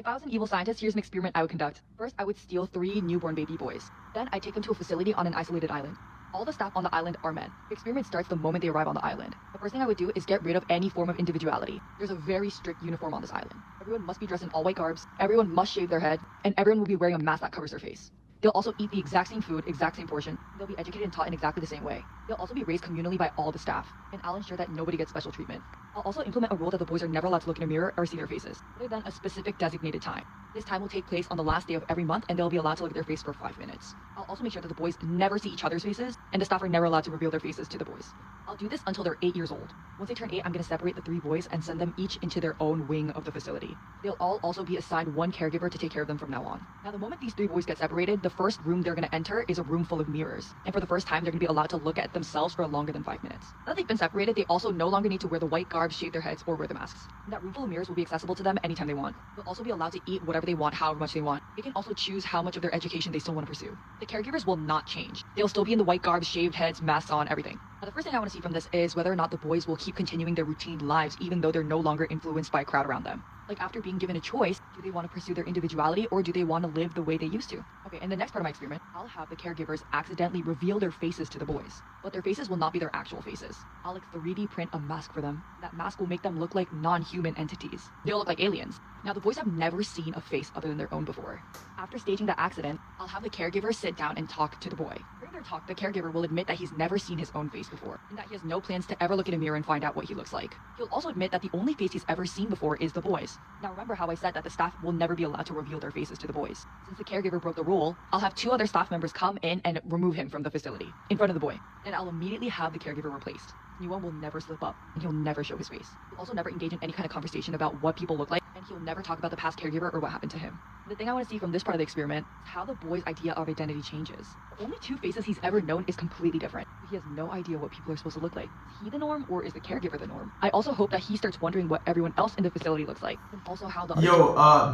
If I was an evil scientist, here's an experiment I would conduct. First, I would steal 3 newborn baby boys. Then I'd take them to a facility on an isolated island. All the staff on the island are men. The experiment starts the moment they arrive on the island. The first thing I would do is get rid of any form of individuality. There's a very strict uniform on this island. Everyone must be dressed in all white garbs, everyone must shave their head, and everyone will be wearing a mask that covers their face. They'll also eat the exact same food, exact same portion. They'll be educated and taught in exactly the same way. They'll also be raised communally by all the staff, and I'll ensure that nobody gets special treatment. I'll also implement a rule that the boys are never allowed to look in a mirror or see their faces, other than a specific designated time. This time will take place on the last day of every month, and they'll be allowed to look at their face for 5 minutes. I'll also make sure that the boys never see each other's faces, and the staff are never allowed to reveal their faces to the boys. I'll do this until they're 8 years old. Once they turn 8, I'm going to separate the 3 boys and send them each into their own wing of the facility. They'll all also be assigned one caregiver to take care of them from now on. Now, the moment these 3 boys get separated, the first room they're going to enter is a room full of mirrors. And for the first time, they're going to be allowed to look at themselves for longer than 5 minutes. Now that they've been separated, they also no longer need to wear the white garbs, shave their heads, or wear the masks. And that room full of mirrors will be accessible to them anytime they want. They'll also be allowed to eat whatever they want, however much they want. They can also choose how much of their education they still want to pursue. The caregivers will not change. They'll still be in the white garbs, shaved heads, masks on, everything. Now, the first thing I want to see from this is whether or not the boys will keep continuing their routine lives even though they're no longer influenced by a crowd around them. Like, after being given a choice, do they want to pursue their individuality or do they want to live the way they used to? Okay, in the next part of my experiment, I'll have the caregivers accidentally reveal their faces to the boys. But their faces will not be their actual faces. I'll 3D print a mask for them. That mask will make them look like non-human entities. They'll look like aliens. Now, the boys have never seen a face other than their own before. After staging the accident, I'll have the caregiver sit down and talk to the boy. During their talk, the caregiver will admit that he's never seen his own face before, and that he has no plans to ever look in a mirror and find out what he looks like. He'll also admit that the only face he's ever seen before is the boys. Now, remember how I said that the staff will never be allowed to reveal their faces to the boys. Since the caregiver broke the rule, I'll have 2 other staff members come in and remove him from the facility, in front of the boy. And I'll immediately have the caregiver replaced. The new one will never slip up, and he'll never show his face. He'll also never engage in any kind of conversation about what people look like, and he'll never talk about the past caregiver or what happened to him. The thing I want to see from this part of the experiment is how the boy's idea of identity changes. The only 2 faces he's ever known is completely different. He has no idea what people are supposed to look like. Is he the norm, or is the caregiver the norm? I also hope that he starts wondering what everyone else in the facility looks like, and also how the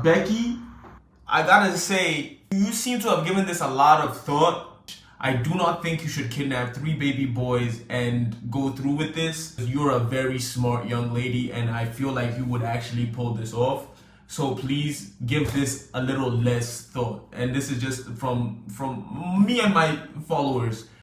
Becky, I gotta say, you seem to have given this a lot of thought. I do not think you should kidnap 3 baby boys and go through with this. You're a very smart young lady, and I feel like you would actually pull this off. So please give this a little less thought. And this is just from me and my followers.